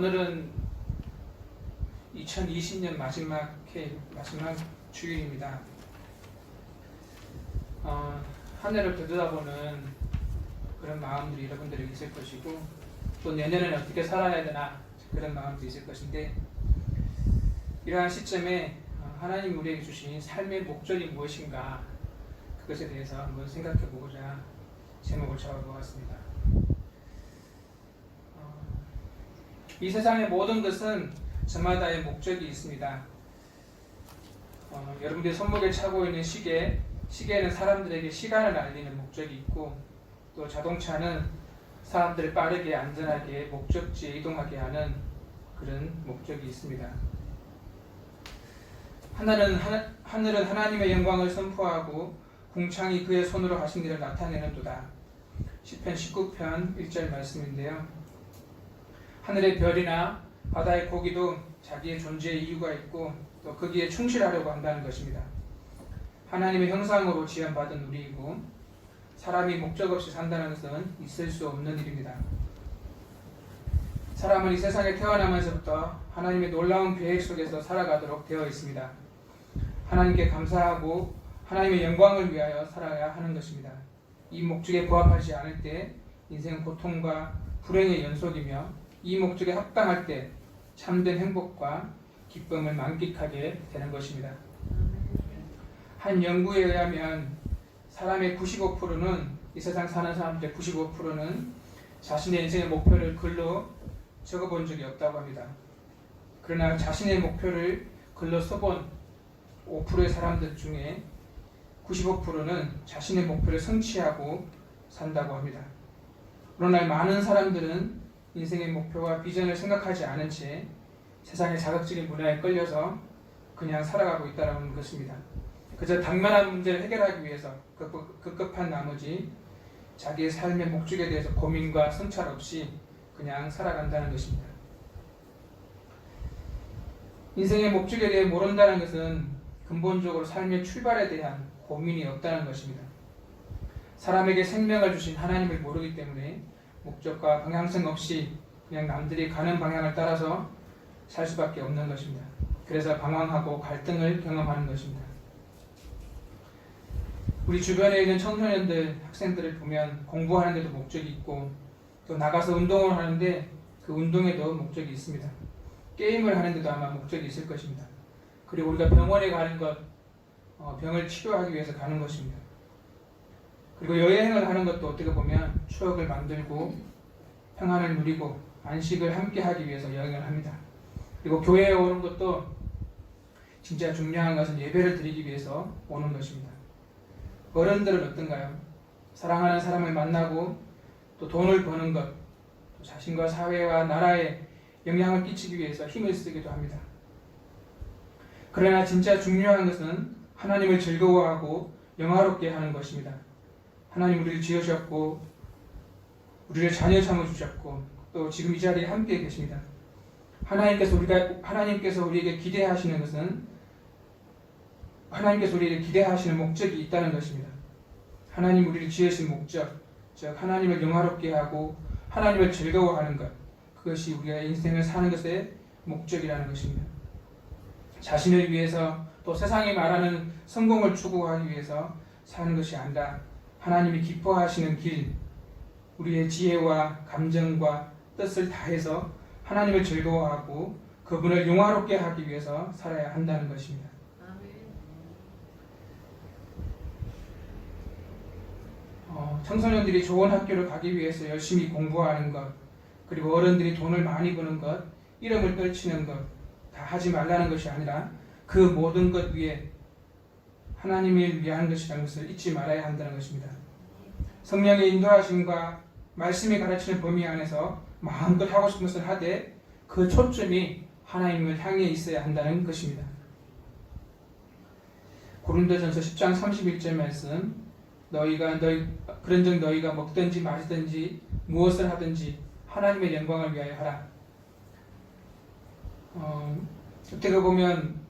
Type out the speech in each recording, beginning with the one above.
오늘은 2020년 마지막 주일입니다. 한 해를 되돌아보는 그런 마음들이 여러분들에게 있을 것이고, 또 내년에는 어떻게 살아야 되나 그런 마음도 있을 것인데, 이러한 시점에 하나님 우리에게 주신 삶의 목적이 무엇인가, 그것에 대해서 한번 생각해 보고자 제목을 잡아보았습니다. 이 세상의 모든 것은 저마다의 목적이 있습니다. 여러분들이 손목에 차고 있는 시계는 사람들에게 시간을 알리는 목적이 있고, 또 자동차는 사람들을 빠르게 안전하게 목적지에 이동하게 하는 그런 목적이 있습니다. 하늘은 하나님의 영광을 선포하고 궁창이 그의 손으로 하신 일을 나타내는도다. 시편 19편 1절 말씀인데요. 하늘의 별이나 바다의 고기도 자기의 존재의 이유가 있고 또 거기에 충실하려고 한다는 것입니다. 하나님의 형상으로 지음받은 우리이고, 사람이 목적 없이 산다는 것은 있을 수 없는 일입니다. 사람은 이 세상에 태어나면서부터 하나님의 놀라운 계획 속에서 살아가도록 되어 있습니다. 하나님께 감사하고 하나님의 영광을 위하여 살아야 하는 것입니다. 이 목적에 부합하지 않을 때 인생은 고통과 불행의 연속이며, 이 목적에 합당할 때 참된 행복과 기쁨을 만끽하게 되는 것입니다. 한 연구에 의하면 사람의 95%는, 이 세상 사는 사람들의 95%는 자신의 인생의 목표를 글로 적어본 적이 없다고 합니다. 그러나 자신의 목표를 글로 써본 5%의 사람들 중에 95%는 자신의 목표를 성취하고 산다고 합니다. 그러나 많은 사람들은 인생의 목표와 비전을 생각하지 않은 채 세상의 자극적인 문화에 끌려서 그냥 살아가고 있다는 것입니다. 그저 당면한 문제를 해결하기 위해서 급급한 나머지 자기의 삶의 목적에 대해서 고민과 성찰 없이 그냥 살아간다는 것입니다. 인생의 목적에 대해 모른다는 것은 근본적으로 삶의 출발에 대한 고민이 없다는 것입니다. 사람에게 생명을 주신 하나님을 모르기 때문에 목적과 방향성 없이 그냥 남들이 가는 방향을 따라서 살 수밖에 없는 것입니다. 그래서 방황하고 갈등을 경험하는 것입니다. 우리 주변에 있는 청소년들, 학생들을 보면 공부하는 데도 목적이 있고, 또 나가서 운동을 하는데 그 운동에도 목적이 있습니다. 게임을 하는 데도 아마 목적이 있을 것입니다. 그리고 우리가 병원에 가는 것, 병을 치료하기 위해서 가는 것입니다. 그리고 여행을 하는 것도 어떻게 보면 추억을 만들고 평안을 누리고 안식을 함께 하기 위해서 여행을 합니다. 그리고 교회에 오는 것도 진짜 중요한 것은 예배를 드리기 위해서 오는 것입니다. 어른들은 어떤가요? 사랑하는 사람을 만나고 또 돈을 버는 것, 또 자신과 사회와 나라에 영향을 끼치기 위해서 힘을 쓰기도 합니다. 그러나 진짜 중요한 것은 하나님을 즐거워하고 영화롭게 하는 것입니다. 하나님 우리를 지으셨고 우리를 자녀 삼아주셨고 또 지금 이 자리에 함께 계십니다. 하나님께서 우리에게 기대하시는 것은, 하나님께서 우리에게 기대하시는 목적이 있다는 것입니다. 하나님 우리를 지으신 목적, 즉 하나님을 영화롭게 하고 하나님을 즐거워하는 것, 그것이 우리가 인생을 사는 것의 목적이라는 것입니다. 자신을 위해서 또 세상이 말하는 성공을 추구하기 위해서 사는 것이 아니라 하나님이 기뻐하시는 길, 우리의 지혜와 감정과 뜻을 다해서 하나님을 즐거워하고 그분을 영화롭게 하기 위해서 살아야 한다는 것입니다. 청소년들이 좋은 학교를 가기 위해서 열심히 공부하는 것, 그리고 어른들이 돈을 많이 버는 것, 이름을 떨치는 것, 다 하지 말라는 것이 아니라 그 모든 것 위에 하나님을 위한 것이라는 것을 잊지 말아야 한다는 것입니다. 성령의 인도하심과 말씀이 가르치는 범위 안에서 마음껏 하고 싶은 것을 하되 그 초점이 하나님을 향해 있어야 한다는 것입니다. 고린도전서 10장 31절 말씀, 그런즉 너희가 먹든지 마시든지 무엇을 하든지 하나님의 영광을 위하여 하라. 어떻게 보면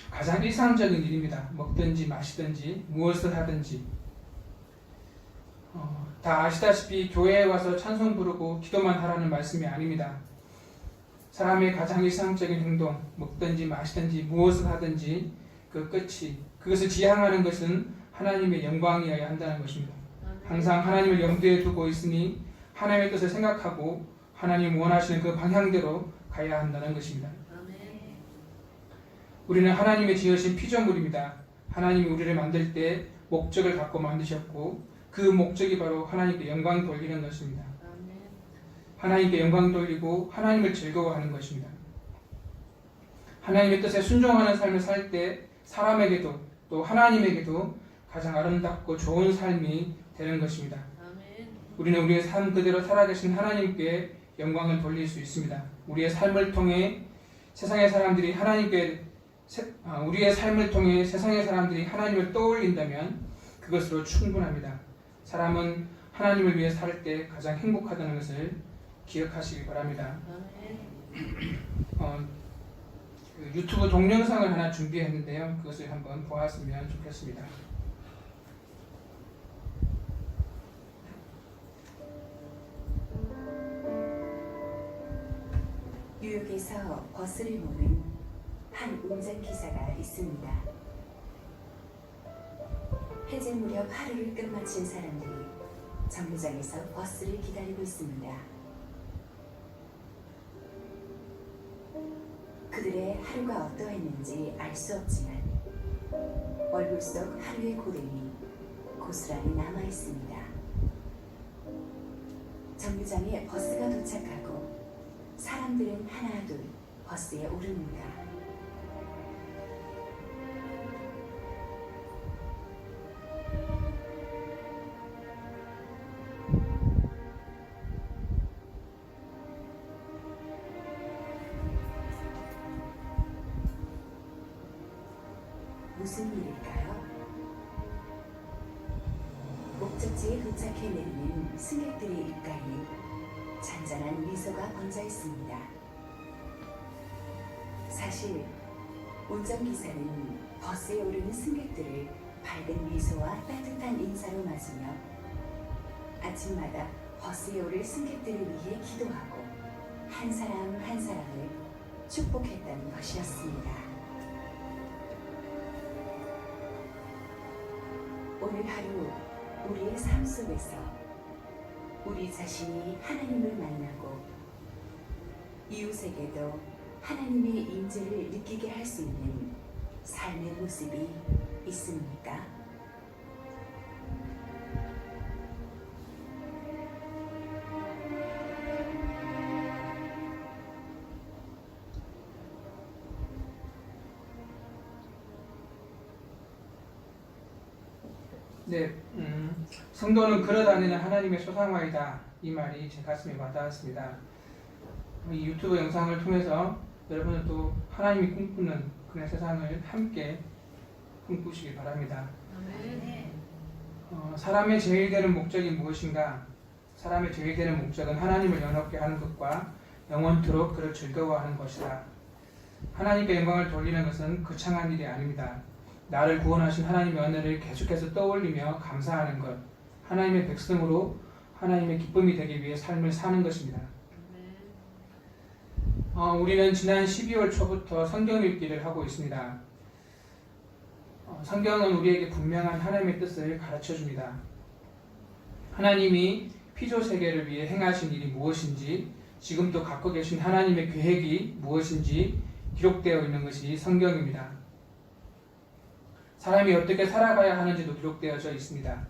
가장 일상적인 일입니다. 먹든지 마시든지 무엇을 하든지. 다 아시다시피 교회에 와서 찬송 부르고 기도만 하라는 말씀이 아닙니다. 사람의 가장 일상적인 행동, 먹든지 마시든지 무엇을 하든지 그 끝이 그것을 지향하는 것은 하나님의 영광이어야 한다는 것입니다. 항상 하나님을 염두에 두고 있으니 하나님의 뜻을 생각하고 하나님 원하시는 그 방향대로 가야 한다는 것입니다. 우리는 하나님의 지으신 피조물입니다. 하나님이 우리를 만들 때 목적을 갖고 만드셨고 그 목적이 바로 하나님께 영광 돌리는 것입니다. 하나님께 영광 돌리고 하나님을 즐거워하는 것입니다. 하나님의 뜻에 순종하는 삶을 살 때 사람에게도 또 하나님에게도 가장 아름답고 좋은 삶이 되는 것입니다. 우리는 우리의 삶 그대로 살아계신 하나님께 영광을 돌릴 수 있습니다. 우리의 삶을 통해 세상의 사람들이 우리의 삶을 통해 세상의 사람들이 하나님을 떠올린다면 그것으로 충분합니다. 사람은 하나님을 위해 살 때 가장 행복하다는 것을 기억하시기 바랍니다. 유튜브 동영상을 하나 준비했는데요. 그것을 한번 보았으면 좋겠습니다. 뉴욕에서 버스를 모는 한 운전기사가 있습니다. 해질 무렵 하루를 끝마친 사람들이 정류장에서 버스를 기다리고 있습니다. 그들의 하루가 어떠했는지 알 수 없지만 얼굴 속 하루의 고됨이 고스란히 남아 있습니다. 정류장에 버스가 도착하고 사람들은 하나둘 버스에 오릅니다. 무슨 일일까요? 목적지에 도착해 내리는 승객들의 입가에 잔잔한 미소가 번져 있습니다. 사실 운전기사는 버스에 오르는 승객들을 밝은 미소와 따뜻한 인사로 맞으며 아침마다 버스에 오를 승객들을 위해 기도하고 한 사람 한 사람을 축복했다는 것이었습니다. 오늘 하루 우리의 삶 속에서 우리 자신이 하나님을 만나고 이웃에게도 하나님의 임재를 느끼게 할 수 있는 삶의 모습이 있습니까? 네, 성도는 걸어다니는 하나님의 소상화이다. 이 말이 제 가슴에 와닿았습니다. 이 유튜브 영상을 통해서 여러분은 또 하나님이 꿈꾸는 그런 세상을 함께 꿈꾸시기 바랍니다. 사람의 제일 되는 목적이 무엇인가? 사람의 제일 되는 목적은 하나님을 영롭게 하는 것과 영원토록 그를 즐거워하는 것이다. 하나님께 영광을 돌리는 것은 거창한 일이 아닙니다. 나를 구원하신 하나님의 은혜를 계속해서 떠올리며 감사하는 것, 하나님의 백성으로 하나님의 기쁨이 되기 위해 삶을 사는 것입니다. 우리는 지난 12월 초부터 성경 읽기를 하고 있습니다. 성경은 우리에게 분명한 하나님의 뜻을 가르쳐줍니다. 하나님이 피조세계를 위해 행하신 일이 무엇인지, 지금도 갖고 계신 하나님의 계획이 무엇인지 기록되어 있는 것이 성경입니다. 사람이 어떻게 살아가야 하는지도 기록되어져 있습니다.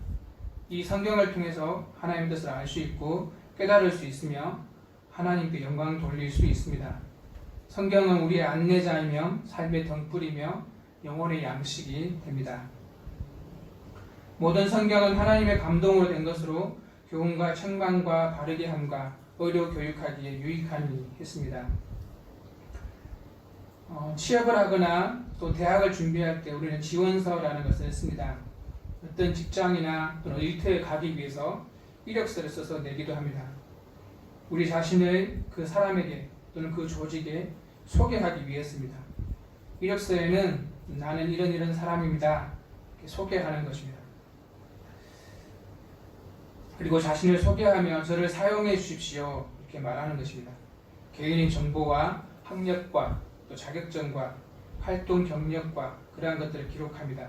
이 성경을 통해서 하나님의 뜻을 알 수 있고 깨달을 수 있으며 하나님께 영광을 돌릴 수 있습니다. 성경은 우리의 안내자이며 삶의 등불이며 영혼의 양식이 됩니다. 모든 성경은 하나님의 감동으로 된 것으로 교훈과 책망과 바르게 함과 의로 교육하기에 유익하니 했습니다. 취업을 하거나 또 대학을 준비할 때 우리는 지원서라는 것을 씁니다. 어떤 직장이나 또는 일터에 가기 위해서 이력서를 써서 내기도 합니다. 우리 자신을 그 사람에게 또는 그 조직에 소개하기 위해서입니다. 이력서에는 나는 이런 사람입니다. 이렇게 소개하는 것입니다. 그리고 자신을 소개하며 저를 사용해 주십시오. 이렇게 말하는 것입니다. 개인의 정보와 학력과 또 자격증과 활동 경력과 그러한 것들을 기록합니다.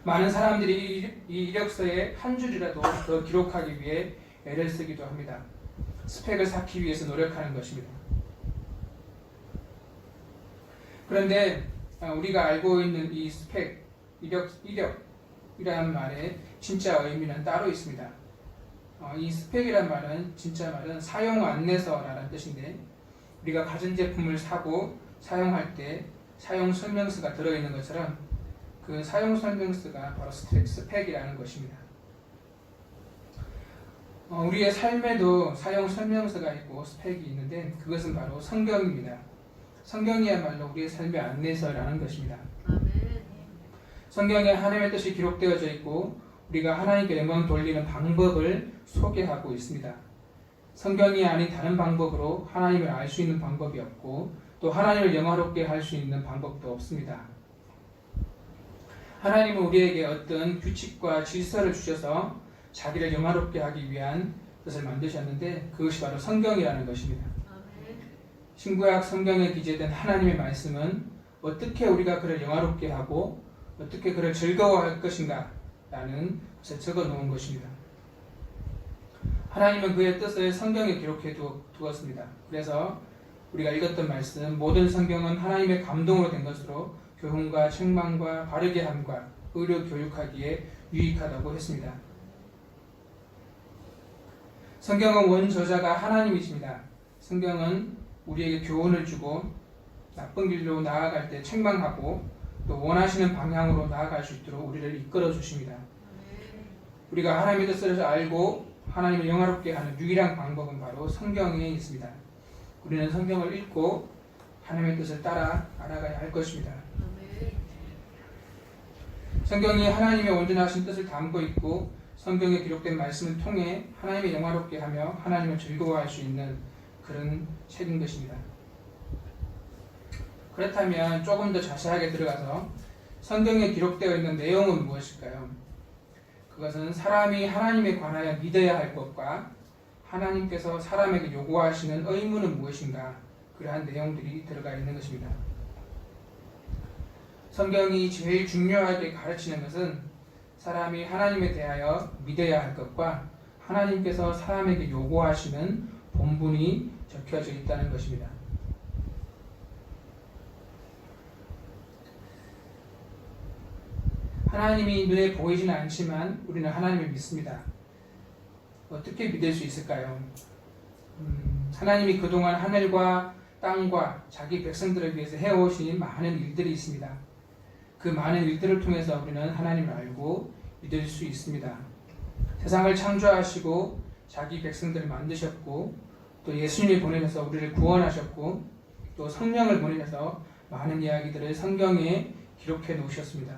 많은 사람들이 이 이력서에 한 줄이라도 더 기록하기 위해 애를 쓰기도 합니다. 스펙을 쌓기 위해서 노력하는 것입니다. 그런데 우리가 알고 있는 이 스펙, 이력이라는 말의 진짜 의미는 따로 있습니다. 이 스펙이란 말은 진짜 말은 사용 안내서라는 뜻인데 우리가 가전제품을 사고 사용할 때 사용 설명서가 들어있는 것처럼 그 사용 설명서가 바로 스펙이라는 것입니다. 우리의 삶에도 사용 설명서가 있고 스펙이 있는데 그것은 바로 성경입니다. 성경이야말로 우리의 삶의 안내서라는 것입니다. 성경에 하나님의 뜻이 기록되어져 있고 우리가 하나님께 영광 돌리는 방법을 소개하고 있습니다. 성경이 아닌 다른 방법으로 하나님을 알 수 있는 방법이 없고 또 하나님을 영화롭게 할 수 있는 방법도 없습니다. 하나님은 우리에게 어떤 규칙과 질서를 주셔서 자기를 영화롭게 하기 위한 것을 만드셨는데 그것이 바로 성경이라는 것입니다. 신구약 성경에 기재된 하나님의 말씀은 어떻게 우리가 그를 영화롭게 하고 어떻게 그를 즐거워할 것인가 라는 것을 적어 놓은 것입니다. 하나님은 그의 뜻을 성경에 기록해 두었습니다. 그래서 우리가 읽었던 말씀 모든 성경은 하나님의 감동으로 된 것으로 교훈과 책망과 바르게 함과 의로 교육하기에 유익하다고 했습니다. 성경은 원저자가 하나님이십니다. 성경은 우리에게 교훈을 주고 나쁜 길로 나아갈 때 책망하고 또 원하시는 방향으로 나아갈 수 있도록 우리를 이끌어 주십니다. 우리가 하나님의 뜻을 알고 하나님을 영화롭게 하는 유일한 방법은 바로 성경에 있습니다. 우리는 성경을 읽고 하나님의 뜻을 따라 알아가야 할 것입니다. 성경이 하나님의 온전하신 뜻을 담고 있고 성경에 기록된 말씀을 통해 하나님을 영화롭게 하며 하나님을 즐거워할 수 있는 그런 책인 것입니다. 그렇다면 조금 더 자세하게 들어가서 성경에 기록되어 있는 내용은 무엇일까요? 그것은 사람이 하나님에 관하여 믿어야 할 것과 하나님께서 사람에게 요구하시는 의무는 무엇인가 그러한 내용들이 들어가 있는 것입니다. 성경이 제일 중요하게 가르치는 것은 사람이 하나님에 대하여 믿어야 할 것과 하나님께서 사람에게 요구하시는 본분이 적혀져 있다는 것입니다. 하나님이 눈에 보이지는 않지만 우리는 하나님을 믿습니다. 어떻게 믿을 수 있을까요? 하나님이 그동안 하늘과 땅과 자기 백성들을 위해서 해오신 많은 일들이 있습니다. 그 많은 일들을 통해서 우리는 하나님을 알고 믿을 수 있습니다. 세상을 창조하시고 자기 백성들을 만드셨고 또 예수님을 보내셔서 우리를 구원하셨고 또 성령을 보내셔서 많은 이야기들을 성경에 기록해 놓으셨습니다.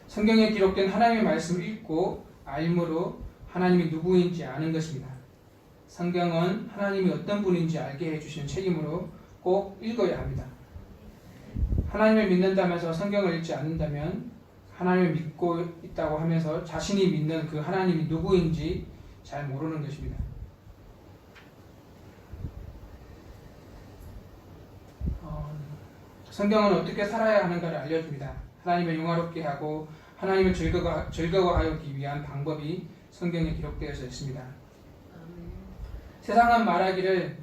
성경에 기록된 하나님의 말씀을 읽고 알므로 하나님이 누구인지 아는 것입니다. 성경은 하나님이 어떤 분인지 알게 해주시는 책이므로 꼭 읽어야 합니다. 하나님을 믿는다면서 성경을 읽지 않는다면 하나님을 믿고 있다고 하면서 자신이 믿는 그 하나님이 누구인지 잘 모르는 것입니다. 성경은 어떻게 살아야 하는가를 알려줍니다. 하나님을 영화롭게 하고 하나님을 즐거워하기 위한 방법이 성경에 기록되어져 있습니다. 세상은 말하기를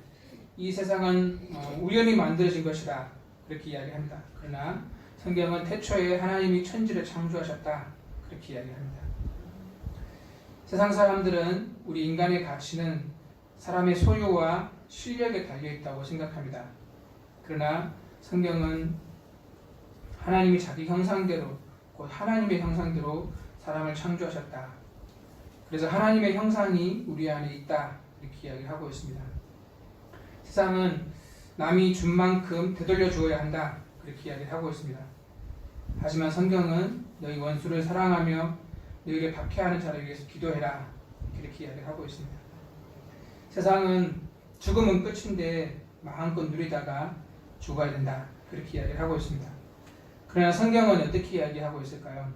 이 세상은 우연히 만들어진 것이다 그렇게 이야기합니다. 그러나 성경은 태초에 하나님이 천지를 창조하셨다 그렇게 이야기합니다. 세상 사람들은 우리 인간의 가치는 사람의 소유와 실력에 달려있다고 생각합니다. 그러나 성경은 하나님이 자기 형상대로 곧 하나님의 형상대로 사람을 창조하셨다. 그래서 하나님의 형상이 우리 안에 있다 이렇게 이야기하고 있습니다. 세상은 남이 준 만큼 되돌려 주어야 한다 그렇게 이야기하고 있습니다. 하지만 성경은 너희 원수를 사랑하며 너희를 박해하는 자를 위해서 기도해라 이렇게 이야기하고 있습니다. 세상은 죽음은 끝인데 마음껏 누리다가 죽어야 된다 그렇게 이야기를 하고 있습니다. 그러나 성경은 어떻게 이야기하고 있을까요?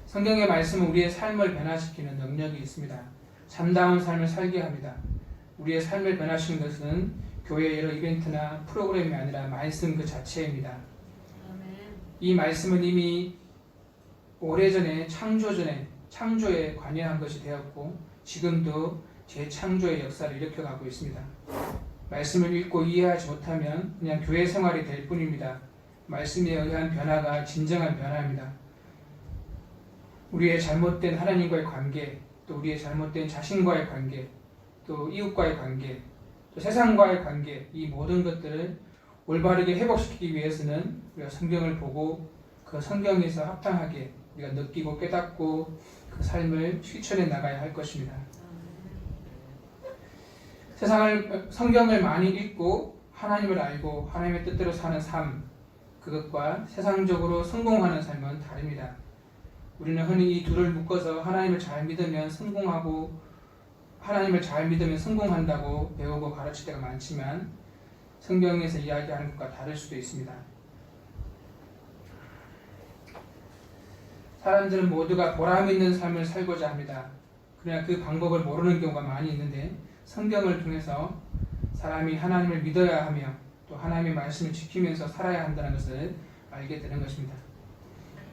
성경의 말씀은 우리의 삶을 변화시키는 능력이 있습니다. 참다운 삶을 살게 합니다. 우리의 삶을 변화시키는 것은 교회의 여러 이벤트나 프로그램이 아니라 말씀 그 자체입니다. 이 말씀은 이미 오래전에 창조에 관여한 것이 되었고 지금도 재창조의 역사를 일으켜가고 있습니다. 말씀을 읽고 이해하지 못하면 그냥 교회 생활이 될 뿐입니다. 말씀에 의한 변화가 진정한 변화입니다. 우리의 잘못된 하나님과의 관계, 또 우리의 잘못된 자신과의 관계, 또 이웃과의 관계, 또 세상과의 관계, 이 모든 것들을 올바르게 회복시키기 위해서는 우리가 성경을 보고 그 성경에서 합당하게 우리가 느끼고 깨닫고 그 삶을 실천해 나가야 할 것입니다. 성경을 많이 읽고 하나님을 알고 하나님의 뜻대로 사는 삶, 그것과 세상적으로 성공하는 삶은 다릅니다. 우리는 흔히 이 둘을 묶어서 하나님을 잘 믿으면 성공하고 하나님을 잘 믿으면 성공한다고 배우고 가르칠 때가 많지만 성경에서 이야기하는 것과 다를 수도 있습니다. 사람들은 모두가 보람 있는 삶을 살고자 합니다. 그러나 그 방법을 모르는 경우가 많이 있는데 성경을 통해서 사람이 하나님을 믿어야 하며 또 하나님의 말씀을 지키면서 살아야 한다는 것을 알게 되는 것입니다.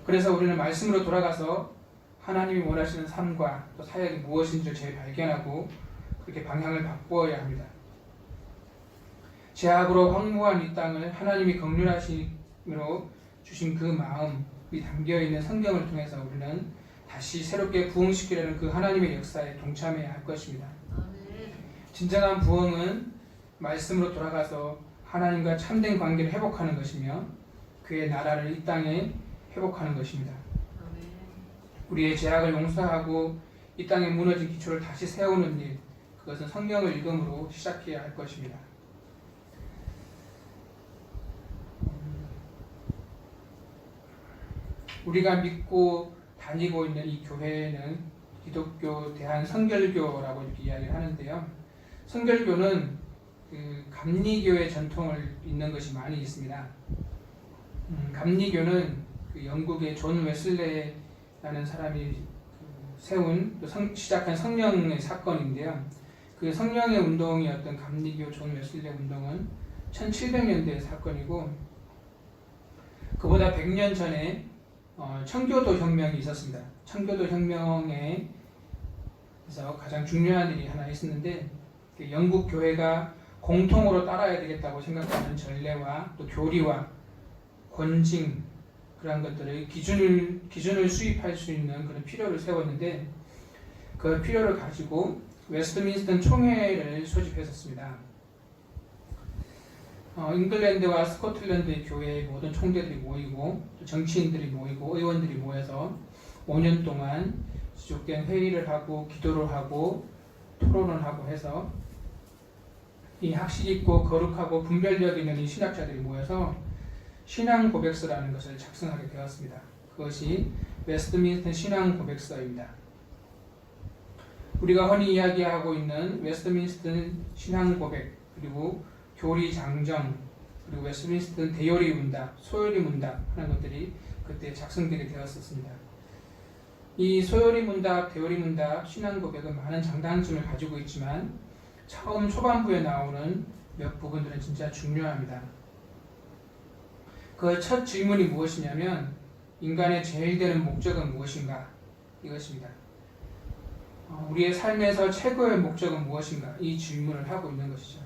그래서 우리는 말씀으로 돌아가서 하나님이 원하시는 삶과 또 사역이 무엇인지를 재발견하고 그렇게 방향을 바꾸어야 합니다. 죄악으로 황무한 이 땅을 하나님이 긍휼하심으로 주신 그 마음이 담겨있는 성경을 통해서 우리는 다시 새롭게 부흥시키려는 그 하나님의 역사에 동참해야 할 것입니다. 진정한 부흥은 말씀으로 돌아가서 하나님과 참된 관계를 회복하는 것이며 그의 나라를 이 땅에 회복하는 것입니다. 우리의 죄악을 용서하고 이 땅에 무너진 기초를 다시 세우는 일, 그것은 성경을 읽음으로 시작해야 할 것입니다. 우리가 믿고 다니고 있는 이 교회는 기독교 대한성결교라고 이렇게 이야기를 하는데요. 성결교는 그 감리교의 전통을 잇는 것이 많이 있습니다. 감리교는 그 영국의 존 웨슬레라는 사람이 세운 시작한 성령의 사건인데요. 그 성령의 운동이었던 감리교 존 웨슬레 운동은 1700년대의 사건이고 그보다 100년 전에 청교도 혁명이 있었습니다. 청교도 혁명에서 가장 중요한 일이 하나 있었는데 영국 교회가 공통으로 따라야 되겠다고 생각하는 전례와 또 교리와 권징 그런 것들의 기준을 수립할 수 있는 그런 필요를 세웠는데 그 필요를 가지고 웨스트민스터 총회를 소집했었습니다. 잉글랜드와 스코틀랜드의 교회의 모든 총대들이 모이고 정치인들이 모이고 의원들이 모여서 5년 동안 지속된 회의를 하고 기도를 하고 토론을 하고 해서 이 학식 있고 거룩하고 분별력 있는 이 신학자들이 모여서 신앙 고백서라는 것을 작성하게 되었습니다. 그것이 웨스트민스터 신앙 고백서입니다. 우리가 흔히 이야기하고 있는 웨스트민스터 신앙 고백 그리고 교리 장정 그리고 웨스트민스터 대요리 문답, 소요리 문답 하는 것들이 그때 작성되게 되었었습니다. 이 소요리 문답, 대요리 문답, 신앙 고백은 많은 장단점을 가지고 있지만 처음 초반부에 나오는 몇 부분들은 진짜 중요합니다. 그 첫 질문이 무엇이냐면 인간의 제일 되는 목적은 무엇인가? 이것입니다. 우리의 삶에서 최고의 목적은 무엇인가? 이 질문을 하고 있는 것이죠.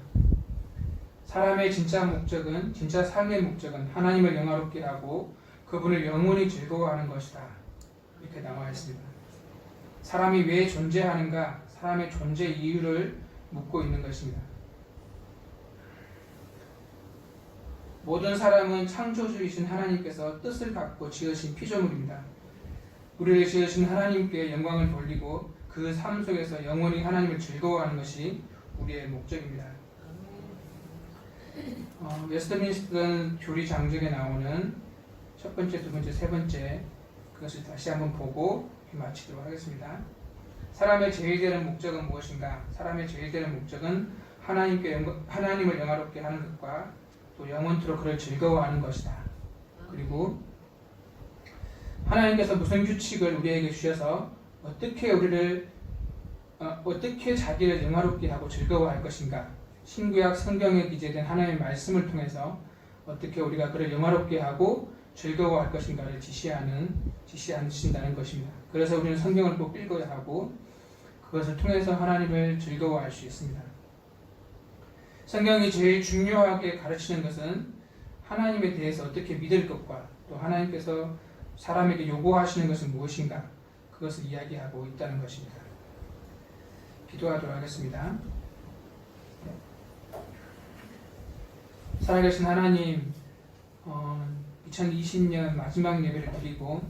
사람의 진짜 목적은, 진짜 삶의 목적은 하나님을 영화롭게 하고 그분을 영원히 즐거워하는 것이다. 이렇게 나와 있습니다. 사람이 왜 존재하는가? 사람의 존재 이유를 묻고 있는 것입니다. 모든 사람은 창조주이신 하나님께서 뜻을 갖고 지으신 피조물입니다. 우리를 지으신 하나님께 영광을 돌리고 그 삶 속에서 영원히 하나님을 즐거워하는 것이 우리의 목적입니다. 웨스트민스터 교리 장정에 나오는 첫 번째, 두 번째, 세 번째 그것을 다시 한번 보고 마치도록 하겠습니다. 사람의 제일 되는 목적은 무엇인가? 사람의 제일 되는 목적은 하나님을 영화롭게 하는 것과 또 영원토록 그를 즐거워하는 것이다. 그리고 하나님께서 무슨 규칙을 우리에게 주셔서 어떻게 우리를 어떻게 자기를 영화롭게 하고 즐거워할 것인가? 신구약 성경에 기재된 하나님의 말씀을 통해서 어떻게 우리가 그를 영화롭게 하고 즐거워할 것인가를 지시하신다는 것입니다. 그래서 우리는 성경을 꼭 읽어야 하고 그것을 통해서 하나님을 즐거워할 수 있습니다. 성경이 제일 중요하게 가르치는 것은 하나님에 대해서 어떻게 믿을 것과 또 하나님께서 사람에게 요구하시는 것은 무엇인가 그것을 이야기하고 있다는 것입니다. 기도하도록 하겠습니다. 살아계신 하나님, 2020년 마지막 예배를 드리고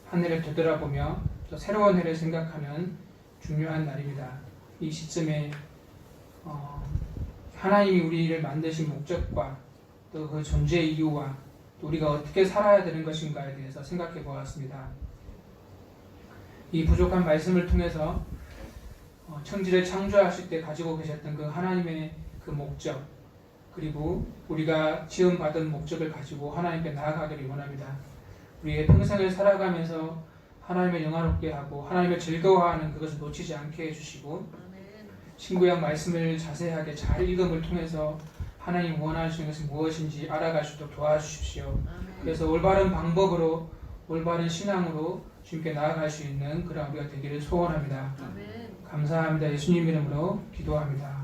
한 해를 되돌아보며 또 새로운 해를 생각하는 중요한 날입니다. 이 시점에 하나님이 우리를 만드신 목적과 또 그 존재 이유와 또 우리가 어떻게 살아야 되는 것인가에 대해서 생각해 보았습니다. 이 부족한 말씀을 통해서 천지를 창조하실 때 가지고 계셨던 그 하나님의 그 목적 그리고 우리가 지음받은 목적을 가지고 하나님께 나아가기를 원합니다. 우리의 평생을 살아가면서 하나님을 영화롭게 하고 하나님을 즐거워하는 그것을 놓치지 않게 해주시고 신구약 말씀을 자세하게 잘 읽음을 통해서 하나님 원하시는 것이 무엇인지 알아갈 수 있도록 도와주십시오. 그래서 올바른 방법으로 올바른 신앙으로 주님께 나아갈 수 있는 그런 우리가 되기를 소원합니다. 감사합니다. 예수님 이름으로 기도합니다.